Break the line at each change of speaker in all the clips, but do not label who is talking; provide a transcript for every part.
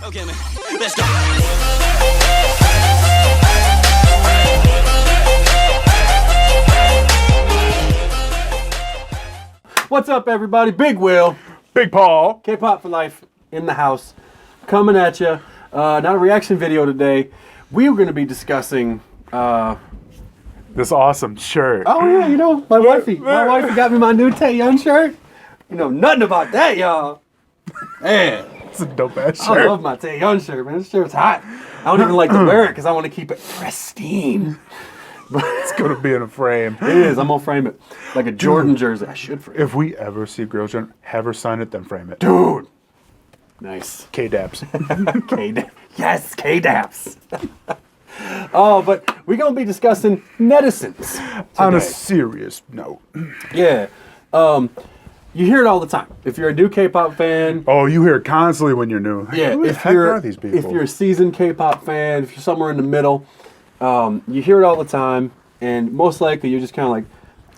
Okay, man. Let's go.
What's up, everybody? Big Will,
Big Paul.
K-Pop for Life in the house, coming at you. Not a reaction video today. We are going to be discussing.
This awesome shirt.
Oh yeah, you know my wifey got me my new Taeyeon shirt. You know nothing about that, y'all. Man,
It's a dope ass
I
shirt.
love my Taeyeon shirt, man. This shirt's hot. I don't even like to wear it because I want to keep it pristine.
It's gonna be in a frame.
It is. I'm gonna frame it like a Jordan jersey. I should frame it.
If we ever see Girl Gen, have her sign it, then frame it.
Dude. Nice.
K-Daps.
Yes, K-Daps. Oh, but we're going to be discussing netizens today.
On a serious note.
Yeah. You hear it all the time. If you're a new K-pop fan.
Oh, you hear it constantly when you're new.
Yeah.
Who the heck are these people?
If you're a seasoned K-pop fan, if you're somewhere in the middle, you hear it all the time. And most likely you're just kind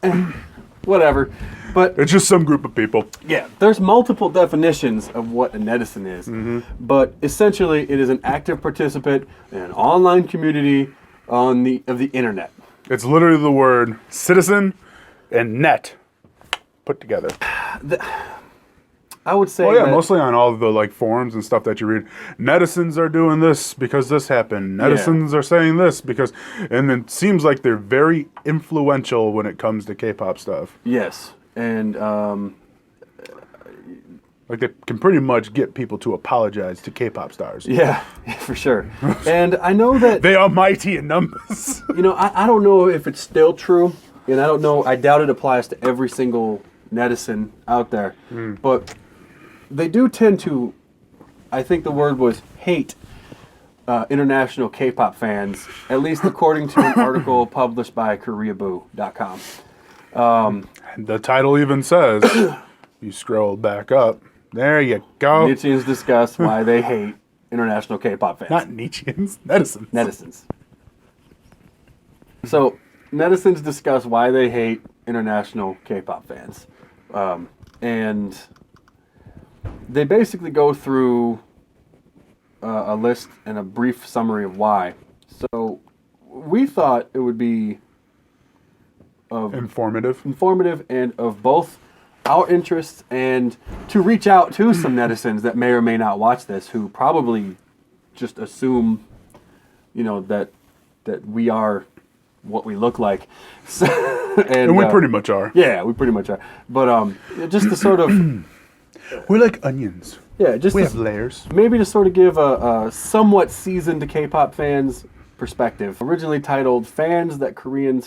of like, whatever. But
It's just some group of people.
yeah, there's multiple definitions of what a netizen is, but essentially it is an active participant in an online community of the internet.
It's literally the word citizen and net put together.
I would say
Oh yeah,
that,
mostly on all of the like forums and stuff that you read. Netizens are doing this because this happened. Netizens are saying this because, and it seems like they're very influential when it comes to K-pop stuff.
yes, and
Like they can pretty much get people to apologize to K-pop stars.
yeah, for sure. And I know that
They are mighty in numbers.
I don't know if it's still true, and I don't know. I doubt it applies to every single netizen out there, but they do tend to. I think the word was hate international K-pop fans, at least according to an article published by KoreaBoo.com.
The title even says, you scroll back up, there you go.
Netizens discuss why they hate international K-pop fans.
Not Nietzscheans, netizens.
Netizens. So, netizens discuss why they hate international K-pop fans. And they basically go through a list and a brief summary of why. So, we thought it would be
Informative.
and of both our interests and to reach out to some netizens that may or may not watch this who probably just assume, that we are what we look like. So,
And we pretty much are.
Yeah, we pretty much are. But just to sort of
We're like onions.
yeah, just
We
to,
have layers.
maybe to sort of give a somewhat seasoned K-pop fans perspective. Originally titled "Fans That Korean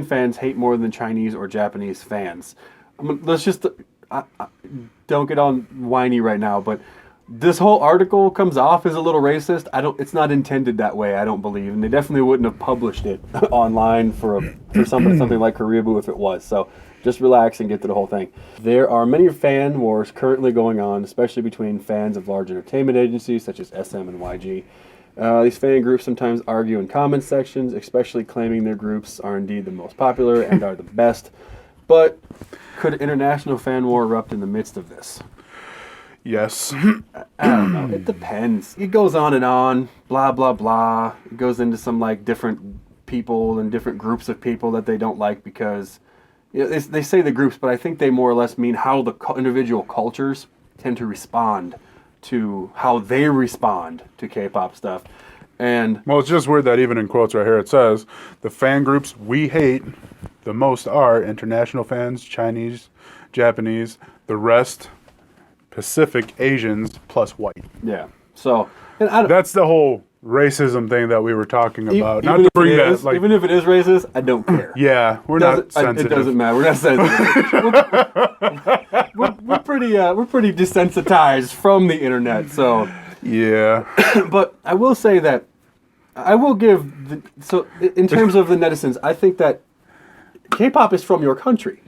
fans hate more than Chinese or Japanese fans." Let's just don't get on whiny right now, but this whole article comes off as a little racist. It's not intended that way, I don't believe, and they definitely wouldn't have published it online for something like KoreaBoo if it was. So just relax and get to the whole thing. There are many fan wars currently going on, especially between fans of large entertainment agencies such as SM and YG. These fan groups sometimes argue in comment sections, especially claiming their groups are indeed the most popular and are the best. But could international fan war erupt in the midst of this?
Yes.
I don't know. It depends. It goes on and on, blah, blah, blah. It goes into some like different people and different groups of people that they don't like because they say the groups, but I think they more or less mean how the individual cultures tend to respond to how they respond to K-pop stuff. And
Well, it's just weird that even in quotes right here it says, the fan groups we hate the most are international fans, Chinese, Japanese, the rest, Pacific, Asians, plus white.
yeah, so and I don't,
That's the whole racism thing that we were talking about. Not
even
to
if
bring
it
that,
is,
like,
even if it is racist, I don't care.
yeah, we're not sensitive.
It doesn't matter. We're not sensitive. we're pretty desensitized from the internet. So,
Yeah.
but I will say that I will give in terms of the netizens, I think that K-pop is from your country,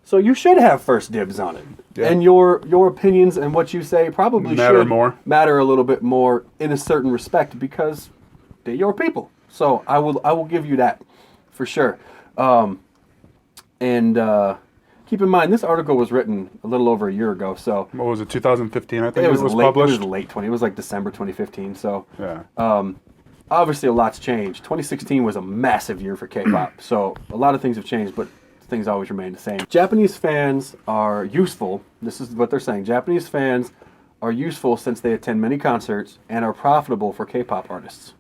so you should have first dibs on it.
Yeah.
And your opinions and what you say probably should matter a little bit more in a certain respect because they're your people. So I will give you that for sure. And keep in mind, this article was written a little over a year ago, so
What was it, 2015, I think
it was late.
published?
It was late 20. It was like December 2015. So
Yeah.
obviously a lot's changed. 2016 was a massive year for K-pop, so a lot of things have changed, but things always remain the same. Japanese fans are useful. This is what they're saying. Japanese fans are useful since they attend many concerts and are profitable for K-pop artists,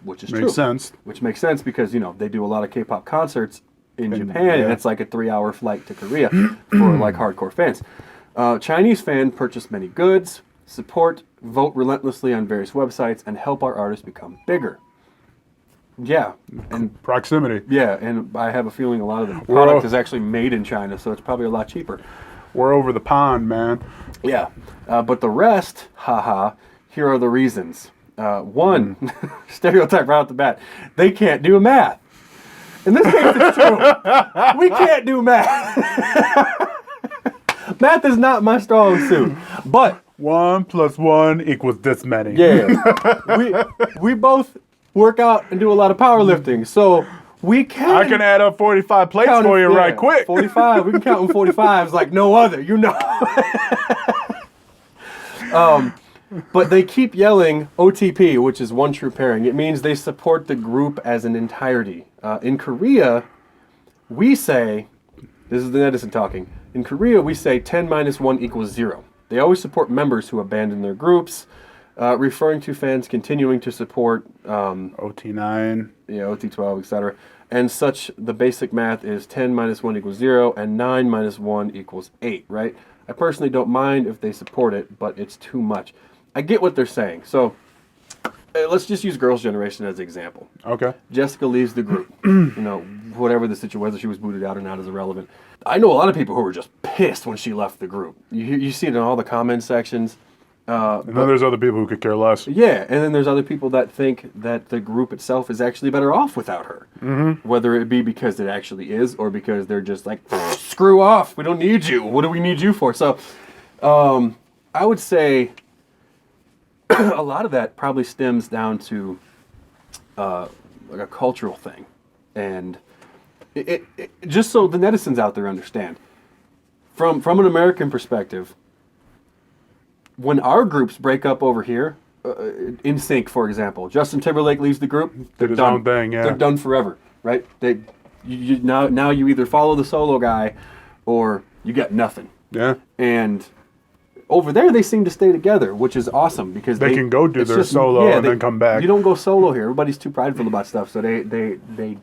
which is true.
Makes sense.
Which makes sense because, they do a lot of K-pop concerts in Japan, and it's like a 3-hour flight to Korea for like hardcore fans. Chinese fans purchase many goods, support, vote relentlessly on various websites, and help our artists become bigger. Yeah, and
Proximity.
yeah, and I have a feeling a lot of the product is actually made in China, so it's probably a lot cheaper.
We're over the pond, man.
Yeah, but the rest, haha, here are the reasons. One, stereotype right off the bat, they can't do math. In this case, it's true. We can't do math. Math is not my strong suit, but
1 + 1 = this many.
yeah, we both work out and do a lot of powerlifting, so we can.
I can add up 45 plates
count
for you
yeah,
right quick.
45. We can count in 45s like no other, But they keep yelling OTP, which is one true pairing. It means they support the group as an entirety. In Korea, we say, this is the Netizen talking. In Korea, we say 10 - 1 = 0. They always support members who abandon their groups, referring to fans continuing to support
OT9.
yeah, OT12, etc. And such, the basic math is 10 - 1 = 0, and 9 - 1 = 8, right? I personally don't mind if they support it, but it's too much. I get what they're saying. So let's just use Girls' Generation as an example.
Okay.
Jessica leaves the group. Whatever the situation, whether she was booted out or not is irrelevant. I know a lot of people who were just pissed when she left the group. You see it in all the comment sections.
And then there's other people who could care less.
Yeah, and then there's other people that think that the group itself is actually better off without her. Mm-hmm. Whether it be because it actually is, or because they're just like, screw off, we don't need you. What do we need you for? So, I would say a lot of that probably stems down to like a cultural thing, and it just so the netizens out there understand, from an American perspective, when our groups break up over here, in sync, for example, Justin Timberlake leaves the group, they're
Did his
done.
own thing, yeah.
They're done forever, right? Now you either follow the solo guy, or you get nothing.
Yeah.
And over there, they seem to stay together, which is awesome because
They can go do their solo and then come back.
You don't go solo here. Everybody's too prideful about stuff, so they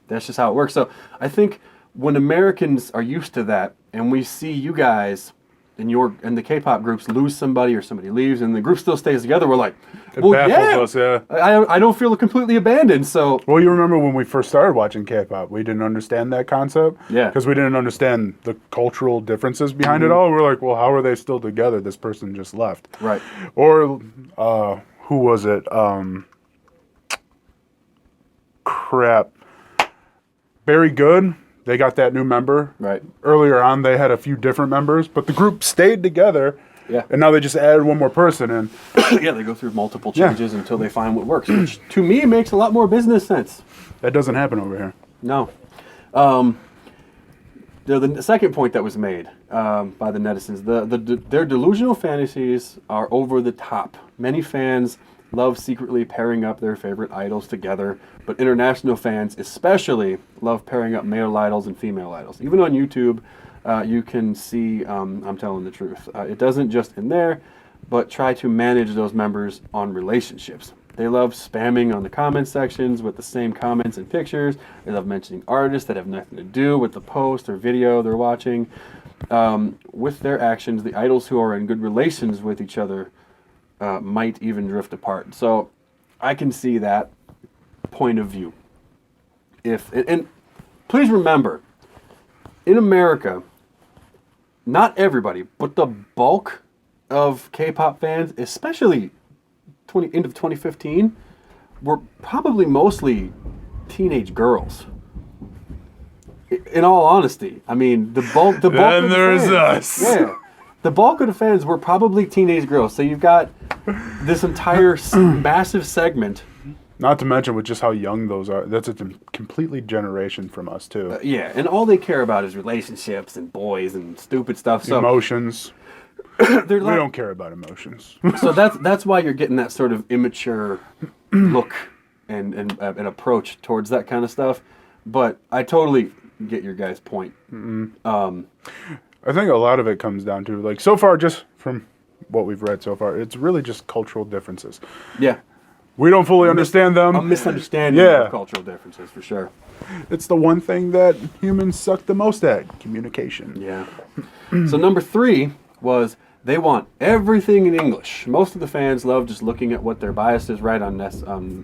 that's just how it works. So I think when Americans are used to that, and we see you guys and the K-pop groups lose somebody or somebody leaves, and the group still stays together, we're like, well,
baffles us, yeah.
I don't feel completely abandoned. So
Well, you remember when we first started watching K-pop, we didn't understand that concept.
Yeah.
Because we didn't understand the cultural differences behind it all. We're like, well, how are they still together? This person just left.
Right.
Or, who was it? Crap. Very Good. They got that new member.
Right.
Earlier on, they had a few different members, but the group stayed together.
Yeah.
And now they just added one more person in.
Yeah, they go through multiple changes until they find what works, which to me makes a lot more business sense.
That doesn't happen over here.
No. The second point that was made by the netizens, their delusional fantasies are over the top. Many fans love secretly pairing up their favorite idols together, but international fans especially love pairing up male idols and female idols. Even on YouTube, you can see I'm telling the truth. It doesn't just end there, but try to manage those members on relationships. They love spamming on the comment sections with the same comments and pictures. They love mentioning artists that have nothing to do with the post or video they're watching. With their actions, the idols who are in good relations with each other might even drift apart. So I can see that point of view. And please remember, in America, not everybody, but the bulk of K-pop fans, especially end of 2015, were probably mostly teenage girls. In all honesty, I mean, the bulk.
Then
of the
there's
fans,
us.
Yeah, the bulk of the fans were probably teenage girls. So you've got this entire massive segment
Not to mention with just how young those are. That's a completely generation from us too.
Yeah, and all they care about is relationships and boys and stupid stuff. So
Emotions.
we
We don't care about emotions.
So that's why you're getting that sort of immature look and approach towards that kind of stuff. But I totally get your guys' point.
I think a lot of it comes down to, like, so far, just from what we've read so far, it's really just cultural differences.
Yeah.
We don't fully understand them.
A misunderstanding
Yeah.
of cultural differences, for sure.
It's the one thing that humans suck the most at, communication.
Yeah. So number 3 was they want everything in English. Most of the fans love just looking at what their biases write on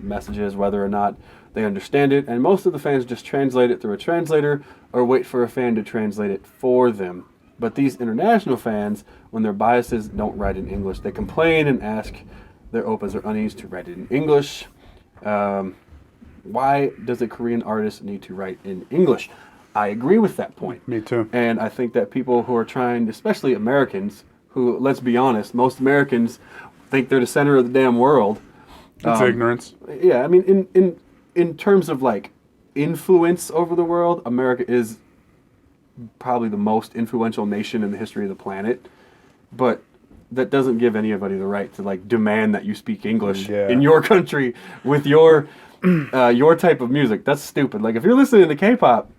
messages, whether or not they understand it. And most of the fans just translate it through a translator or wait for a fan to translate it for them. But these international fans, when their biases don't write in English, they complain and ask their oppas or unis to write it in English. Why does a Korean artist need to write in English? I agree with that point.
Me too.
And I think that people who are trying, especially Americans, who, let's be honest, most Americans think they're the center of the damn world.
It's ignorance.
Yeah, I mean, in terms of like influence over the world, America is probably the most influential nation in the history of the planet. But that doesn't give anybody the right to like demand that you speak English in your country with your type of music. That's stupid. Like if you're listening to K-pop,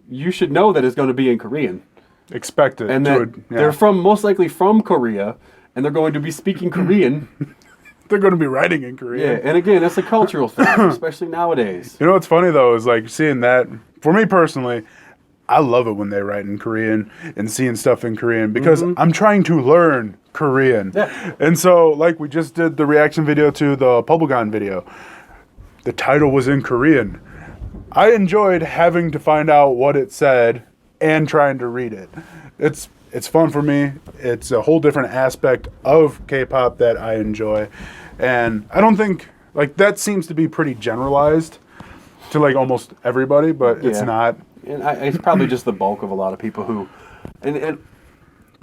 you should know that it's going to be in Korean.
Expect it.
And that they're most likely from Korea, and they're going to be speaking Korean.
They're going to be writing in Korean.
Yeah, and again, it's a cultural thing, especially nowadays.
You know what's funny though is like seeing that. For me personally, I love it when they write in Korean and seeing stuff in Korean because I'm trying to learn Korean.
Yeah.
And so, like, we just did the reaction video to the Bubblegum video. The title was in Korean. I enjoyed having to find out what it said and trying to read it. It's fun for me. It's a whole different aspect of K-pop that I enjoy. And I don't think, like, that seems to be pretty generalized to, like, almost everybody, but it's not.
And it's probably just the bulk of a lot of people who, and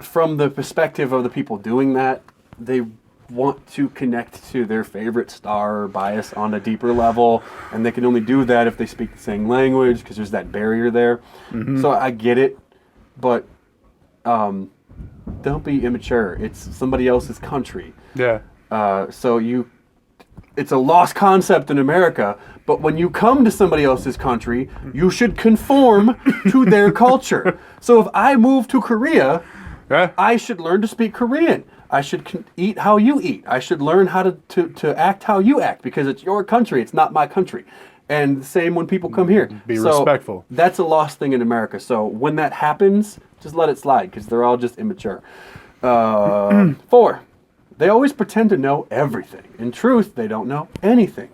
from the perspective of the people doing that, they want to connect to their favorite star or bias on a deeper level, and they can only do that if they speak the same language because there's that barrier there. So I get it, but don't be immature. It's somebody else's country.
Yeah.
It's a lost concept in America, but when you come to somebody else's country, you should conform to their culture. So if I move to Korea, I should learn to speak Korean. I should eat how you eat. I should learn how to act how you act because it's your country. It's not my country. And the same when people come here.
Be respectful.
That's a lost thing in America. So when that happens, just let it slide because they're all just immature. 4. They always pretend to know everything. In truth, they don't know anything.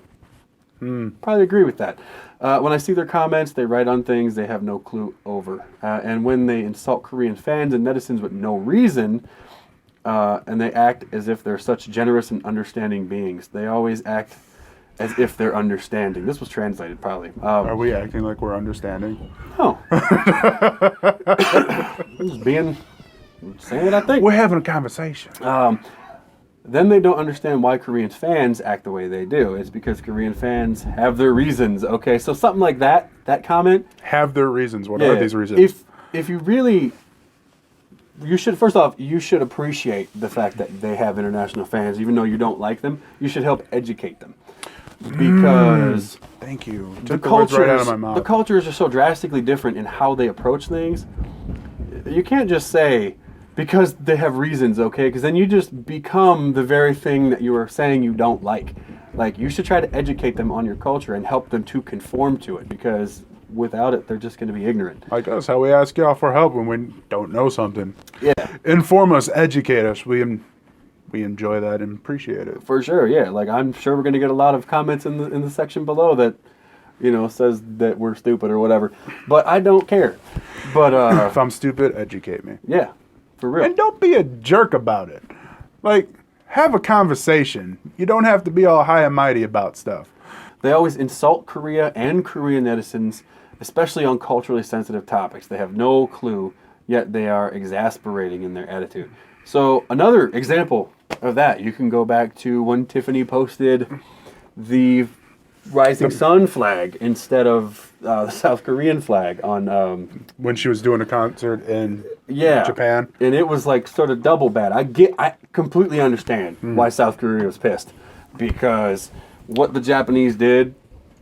Probably agree with that. When I see their comments, they write on things they have no clue over. And when they insult Korean fans and netizens with no reason, and they act as if they're such generous and understanding beings, they always act as if they're understanding. This was translated, probably.
Are we acting like we're understanding?
No. I'm just saying what I think.
We're having a conversation.
Then they don't understand why Korean fans act the way they do. It's because Korean fans have their reasons. Okay, so something like that comment.
Have their reasons. What are these reasons?
If you really, you should, first off, you should appreciate the fact that they have international fans, even though you don't like them. You should help educate them. Because
thank you.
The cultures are so drastically different in how they approach things. You can't just say, because they have reasons, okay? Because then you just become the very thing that you were saying you don't like. Like, you should try to educate them on your culture and help them to conform to it, because without it, they're just going to be ignorant.
Like us, how we ask y'all for help when we don't know something.
Yeah.
Inform us, educate us. We enjoy that and appreciate it.
For sure, yeah. Like, I'm sure we're going to get a lot of comments in the section below that, says that we're stupid or whatever. But I don't care. But
if I'm stupid, educate me.
Yeah. For real.
And don't be a jerk about it. Like, have a conversation. You don't have to be all high and mighty about stuff.
They always insult Korea and Korean netizens, especially on culturally sensitive topics. They have no clue, yet they are exasperating in their attitude. So another example of that, you can go back to when Tiffany posted the rising sun flag instead of the South Korean flag on
when she was doing a concert in
yeah,
Japan.
and it was like sort of double bad. I completely understand why South Korea was pissed, because what the Japanese did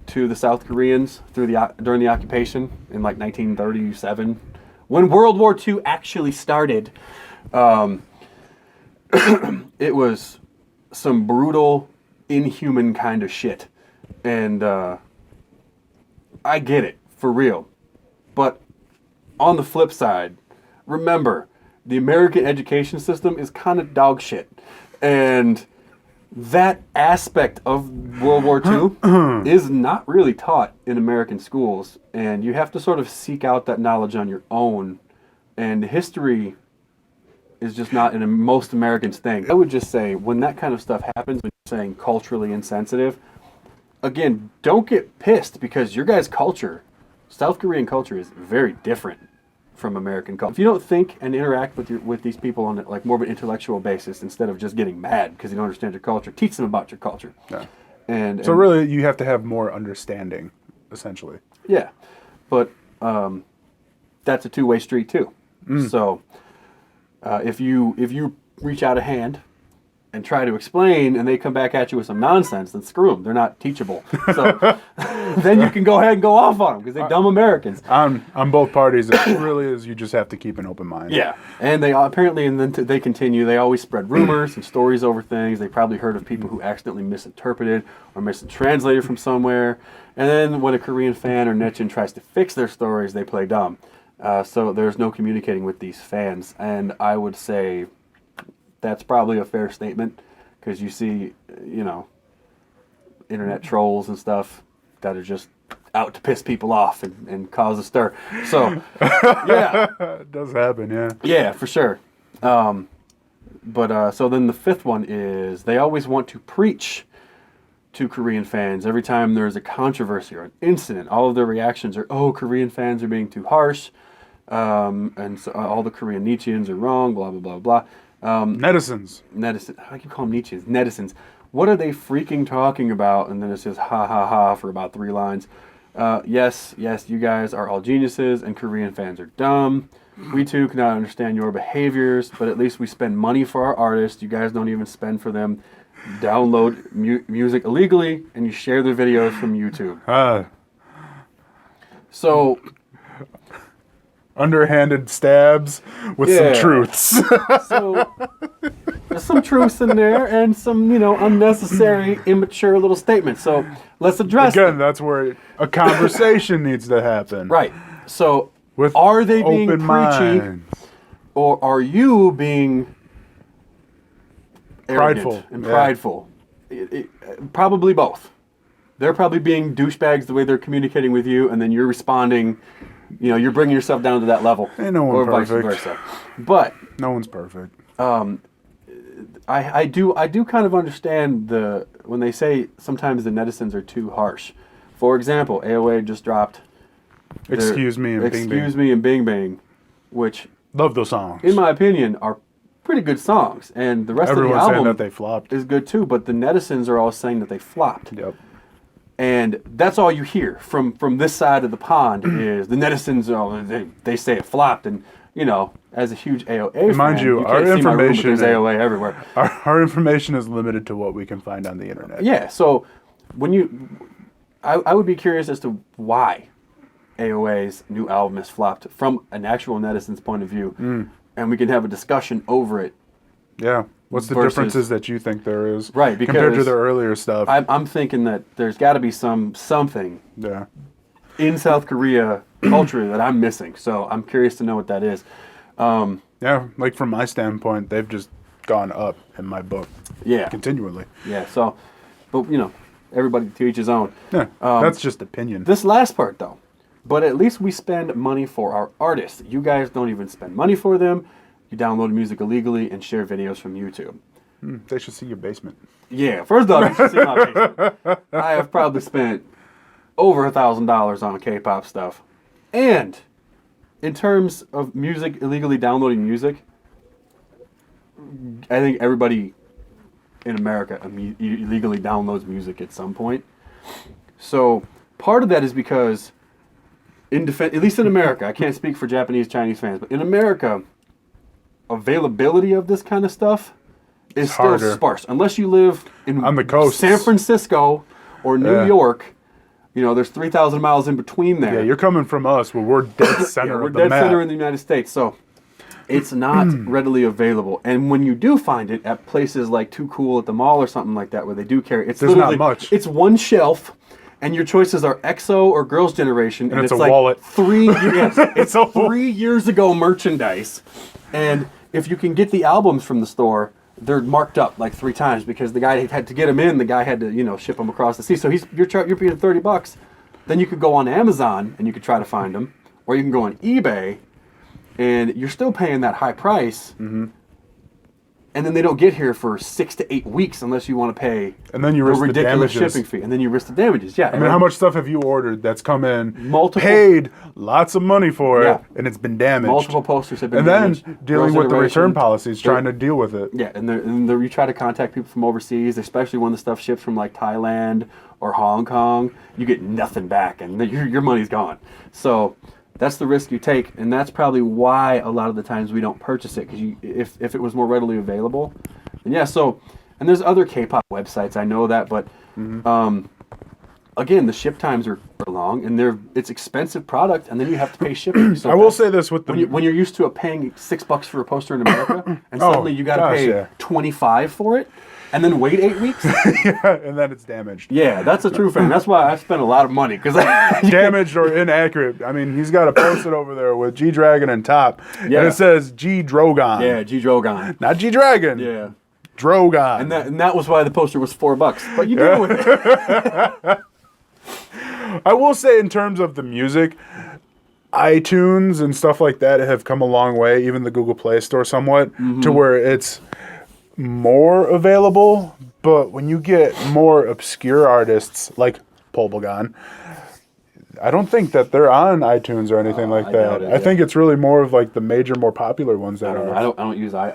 to the South Koreans during the occupation in like 1937, when World War II actually started, it was some brutal, inhuman kind of shit, and I get it for real, but on the flip side, remember, the American education system is kind of dog shit. And that aspect of World War II is not really taught in American schools. And you have to sort of seek out that knowledge on your own. And history is just not in most Americans' thing. I would just say, when that kind of stuff happens, when you're saying culturally insensitive, again, don't get pissed, because your guys' culture, South Korean culture, is very different from American culture. If you don't think and interact with these people on like more of an intellectual basis, instead of just getting mad because you don't understand your culture, teach them about your culture.
Yeah.
And
really, you have to have more understanding, essentially.
Yeah, but that's a two-way street too. So if you reach out a hand and try to explain, and they come back at you with some nonsense, then screw them. They're not teachable. So then you can go ahead and go off on them, because they're dumb Americans.
On both parties, it really is. You just have to keep an open mind.
Yeah, and they apparently, and then they continue. They always spread rumors and stories over things. They probably heard of people who accidentally misinterpreted or mistranslated from somewhere. And then when a Korean fan or Netizens tries to fix their stories, they play dumb. So there's no communicating with these fans. And I would say that's probably a fair statement, because you see, internet trolls and stuff that are just out to piss people off and cause a stir. So, yeah.
It does happen, yeah.
Yeah, for sure. But so then the fifth one is, they always want to preach to Korean fans. Every time there's a controversy or an incident, all of their reactions are, oh, Korean fans are being too harsh, and so all the Korean Netizens are wrong, blah, blah, blah, blah.
Netizens.
I keep calling them Netizens. Netizens. What are they freaking talking about? And then it says ha ha ha for about 3 lines. Yes, you guys are all geniuses, and Korean fans are dumb. We too cannot understand your behaviors, but at least we spend money for our artists. You guys don't even spend for them. Download music illegally, and you share their videos from YouTube. So,
underhanded stabs with some truths.
So there's some truths in there, and some, unnecessary, immature little statements. So let's address
Again, that's where a conversation needs to happen.
Right. So
With
are they being
open
preachy,
minds.
or are you being
Prideful.
arrogant and prideful? Probably both. They're probably being douchebags the way they're communicating with you, and then you're responding. You're bringing yourself down to that level,
Ain't no one
or
perfect.
vice versa. But
No one's perfect.
I do kind of understand when they say sometimes the netizens are too harsh. For example, AOA just dropped
Excuse Me and Bing Bing.
and Bing Bang, which
Love those songs.
in my opinion are pretty good songs, and the rest
Everyone's
of the
saying
album
that they flopped.
is good too. But the netizens are all saying that they flopped.
Yep.
And that's all you hear from this side of the pond is the netizens. They say it flopped, and as a huge AOA
Mind
fan,
you,
can't
our
see my room, but
information
there's AOA everywhere.
Our information is limited to what we can find on the internet.
Yeah, so I would be curious as to why AOA's new album has flopped from an actual netizen's point of view, and we can have a discussion over it.
Yeah. What's the
Versus-
differences that you think there is?
Right,
compared to
because
their earlier stuff.
I'm thinking that there's got to be something
Yeah.
in South Korea culture that I'm missing. So I'm curious to know what that is.
Yeah, like from my standpoint, they've just gone up in my book.
Yeah.
Continually.
Yeah. So, but everybody to each his own.
Yeah, that's just opinion.
This last part though, but at least we spend money for our artists. You guys don't even spend money for them. You download music illegally and share videos from YouTube.
They should see your basement.
Yeah, first off, you should see my basement. I have probably spent over $1,000 on K-pop stuff. And in terms of music, illegally downloading music, I think everybody in America illegally downloads music at some point. So part of that is because, at least in America, I can't speak for Japanese, Chinese fans, but in America, availability of this kind of stuff is still
harder.
sparse. Unless you live
On the coast.
San Francisco or New
Yeah.
York, there's 3,000 miles in between there.
Yeah, you're coming from us, where we're dead center
We're
of the
dead
map.
center in the United States, so it's not readily available. And when you do find it at places like Too Cool at the mall or something like that, where they do carry it's
There's not
literally
much.
It's one shelf, and your choices are EXO or Girls' Generation, and
it's a
like
wallet.
3 years ago merchandise. And if you can get the albums from the store, they're marked up like 3 times because the guy had to get them in. The guy had to, ship them across the sea. So you're paying $30. Then you could go on Amazon and you could try to find them, or you can go on eBay, and you're still paying that high price.
Mm-hmm.
And then they don't get here for 6 to 8 weeks unless you want to pay
And then you
the
risk the
ridiculous
damages.
shipping fee, and then you risk the damages. Yeah,
I mean, how much stuff have you ordered that's come in,
Multiple-
paid lots of money for it,
Yeah.
and it's been damaged?
multiple posters have been
And
damaged.
then dealing
Girls'
with the
Generation,
return policies, trying to deal with it.
Yeah, and you try to contact people from overseas, especially when the stuff ships from like Thailand or Hong Kong. You get nothing back, and your money's gone. So that's the risk you take, and that's probably why a lot of the times we don't purchase it, because if it was more readily available, and yeah. So, and there's other K-pop websites, I know that, but again, the ship times are long, and it's expensive product, and then you have to pay shipping. So
I will say this with the
when you're used to paying $6 for a poster in America, and suddenly you got to
gosh,
pay
yeah.
$25 for it, and then wait 8 weeks.
and then it's damaged.
Yeah, that's a true fan. That's why I spent a lot of money, because
Damaged or inaccurate. I mean, he's got a post-it over there with G Dragon and top,
Yeah.
and it says G Drogon.
yeah, G Drogon.
Not G Dragon.
Yeah,
Drogon.
and that was why the poster was $4. But you deal with it.
I will say, in terms of the music, iTunes and stuff like that have come a long way, even the Google Play Store somewhat, to where it's more available. But when you get more obscure artists like Polbagon, I don't think that they're on iTunes or anything like
I
that.
doubt it,
I
yeah.
think it's really more of like the major, more popular ones that are.
I don't use I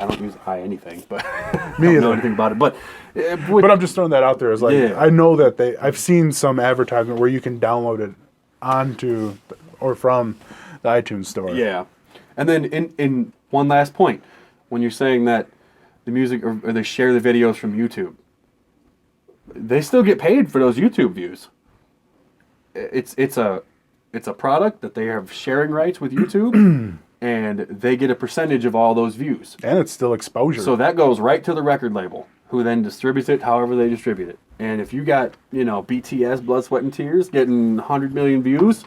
anything, but I
Me
don't
either.
know anything about it. But
But I'm just throwing that out there as like,
Yeah.
I know that I've seen some advertisement where you can download it onto or from the iTunes store.
yeah. And then in one last point, when you're saying that the music or they share the videos from YouTube, they still get paid for those YouTube views. It's a product that they have sharing rights with YouTube, and they get a percentage of all those views.
And it's still exposure.
So that goes right to the record label, who then distributes it however they distribute it. And if you got, BTS, Blood, Sweat, and Tears getting 100 million views,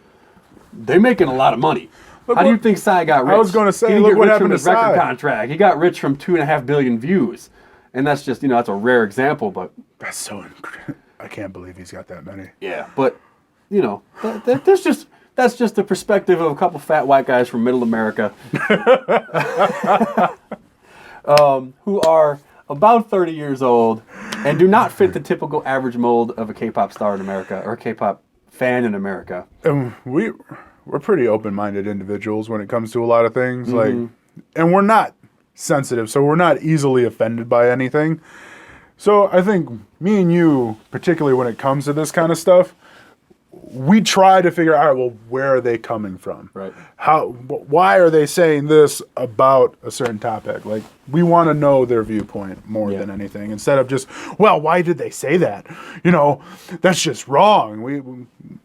they're making a lot of money. How do you think Psy got rich?
I was gonna say,
He didn't
look
get
what
rich
happened
from
to
his record
Psy.
contract. He got rich from 2.5 billion views. And that's just, that's a rare example, but
That's so incredible. I can't believe he's got that many.
yeah. But, that's just the perspective of a couple fat white guys from middle America who are about 30 years old and do not fit the typical average mold of a K-pop star in America or a K-pop fan in America.
And we're pretty open-minded individuals when it comes to a lot of things.
Mm-hmm.
Like, and we're not sensitive, so we're not easily offended by anything. So I think me and you, particularly when it comes to this kind of stuff, we try to figure out, well, where are they coming from?
Right.
Why are they saying this about a certain topic? Like, we want to know their viewpoint more
Yeah.
than anything, instead of just, well, why did they say that? That's just wrong.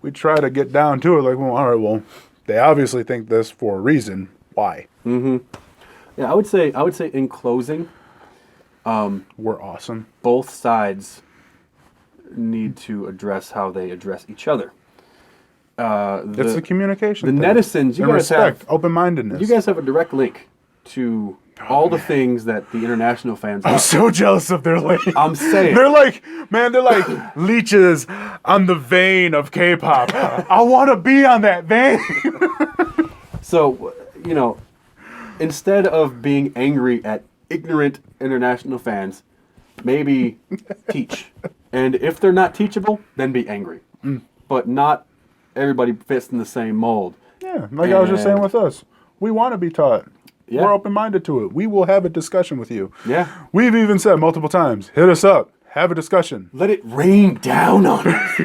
We try to get down to it. Like, well, all right, well, they obviously think this for a reason. Why?
Yeah, I would say in closing,
We're awesome.
both sides need to address how they address each other.
It's the communication.
the
thing.
netizens, you
And
guys
respect,
have
open-mindedness.
you guys have a direct link to all the things that the international fans
I'm
have.
so jealous of their lane.
I'm saying.
They're like leeches on the vein of K-pop. I want to be on that vein.
So, instead of being angry at ignorant international fans, maybe teach. And if they're not teachable, then be angry. But not everybody fits in the same mold.
Yeah, like I was just saying with us. We want to be taught.
Yeah.
We're open-minded to it. We will have a discussion with you.
Yeah.
We've even said multiple times, hit us up. Have a discussion.
Let it rain down on us.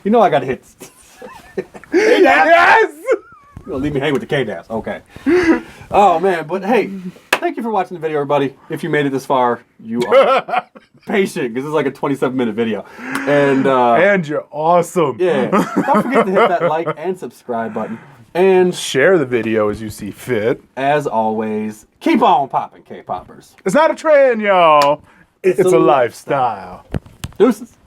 You know I gotta hit.
Yes!
You're gonna leave me hang with the K-Daps. Okay. Oh man, but hey, thank you for watching the video, everybody. If you made it this far, you are patient because it's like a 27-minute video.
And you're awesome.
Yeah. Don't forget to hit that like and subscribe button. And
Share the video as you see fit.
as always, keep on popping, K-Poppers.
It's not a trend, y'all. It's
a
a lifestyle.
Deuces.